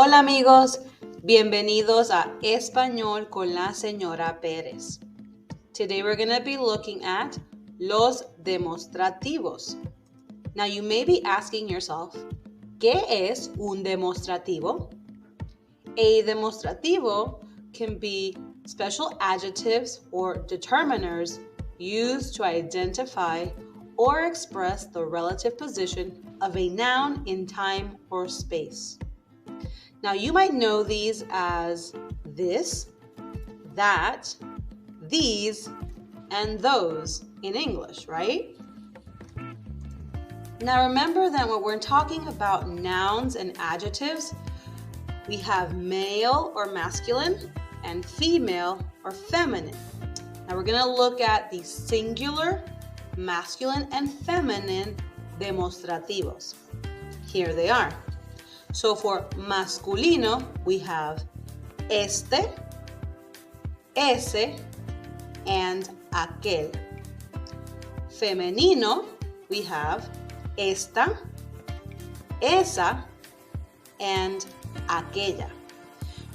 Hola amigos, bienvenidos a Español con la señora Pérez. Today we're going to be looking at los demostrativos. Now you may be asking yourself, ¿qué es un demostrativo? A demostrativo can be special adjectives or determiners used to identify or express the relative position of a noun in time or space. Now, you might know these as this, that, these, and those in English, right? Now, remember that when we're talking about nouns and adjectives, we have male or masculine and female or feminine. Now, we're going to look at the singular, masculine, and feminine demostrativos. Here they are. So for masculino, we have este, ese, and aquel. Femenino, we have esta, esa, and aquella.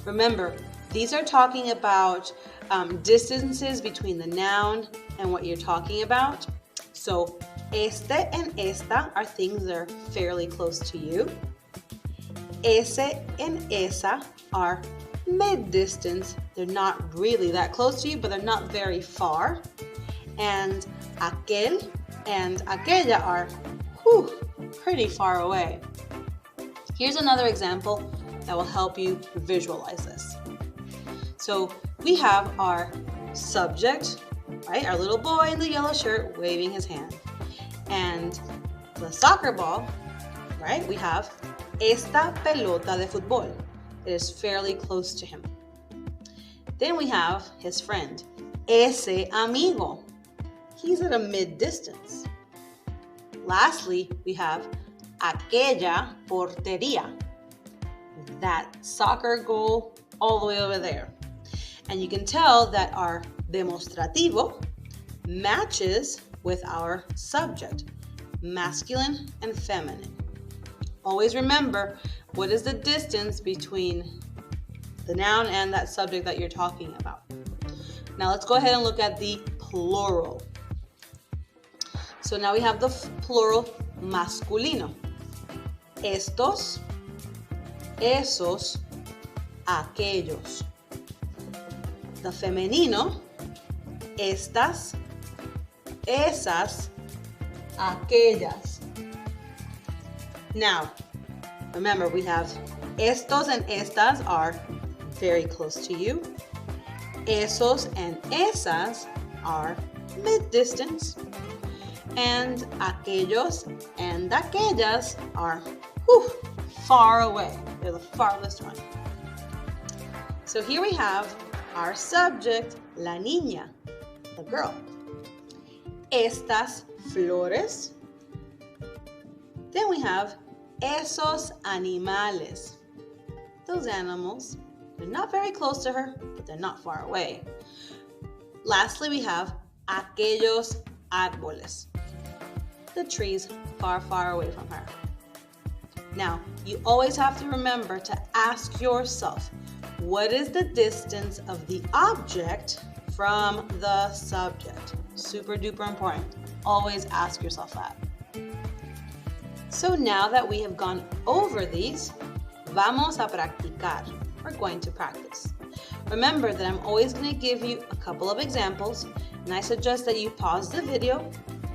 Remember, these are talking about distances between the noun and what you're talking about. So este and esta are things that are fairly close to you. Ese and esa are mid-distance. They're not really that close to you, but they're not very far. And aquel and aquella are pretty far away. Here's another example that will help you visualize this. So we have our subject, right? Our little boy in the yellow shirt waving his hand. And the soccer ball, right? We have esta pelota de fútbol. It is fairly close to him. Then we have his friend, ese amigo. He's at a mid-distance. Lastly, we have aquella portería. That soccer goal all the way over there. And you can tell that our demostrativo matches with our subject, masculine and feminine. Always remember, what is the distance between the noun and that subject that you're talking about? Now let's go ahead and look at the plural. So now we have the plural masculino. Estos, esos, aquellos. The femenino, estas, esas, aquellas. Now, remember, we have estos and estas are very close to you. Esos and esas are mid-distance. And aquellos and aquellas are far away. They're the farthest one. So here we have our subject, la niña, the girl. Estas flores. Then we have esos animales. Those animals, they're not very close to her, but they're not far away. Lastly, we have aquellos árboles. The trees far, far away from her. Now, you always have to remember to ask yourself, what is the distance of the object from the subject? Super duper important. Always ask yourself that. So now that we have gone over these, vamos a practicar. We're going to practice. Remember that I'm always going to give you a couple of examples, and I suggest that you pause the video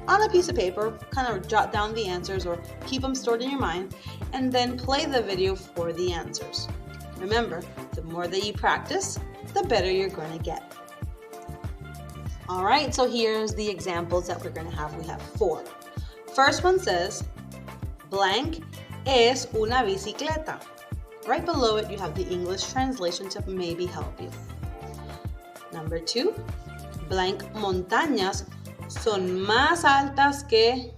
on a piece of paper, kind of jot down the answers or keep them stored in your mind, and then play the video for the answers. Remember, the more that you practice, the better you're going to get. All right, so here's the examples that we're going to have. We have 4. First one says, blank es una bicicleta. Right below it, you have the English translation to maybe help you. Number 2, blank montañas son más altas que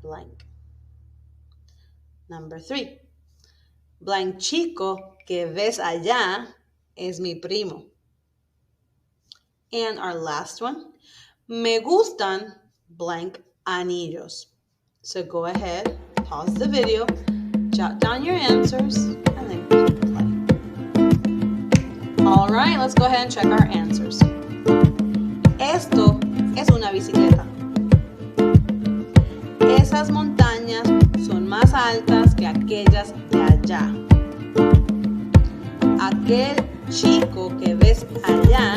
blank. Number 3, blank chico que ves allá es mi primo. And our last one, me gustan blank anillos. So go ahead, pause the video, jot down your answers, and then keep playing. All right, let's go ahead and check our answers. Esto es una bicicleta. Esas montañas son más altas que aquellas de allá. Aquel chico que ves allá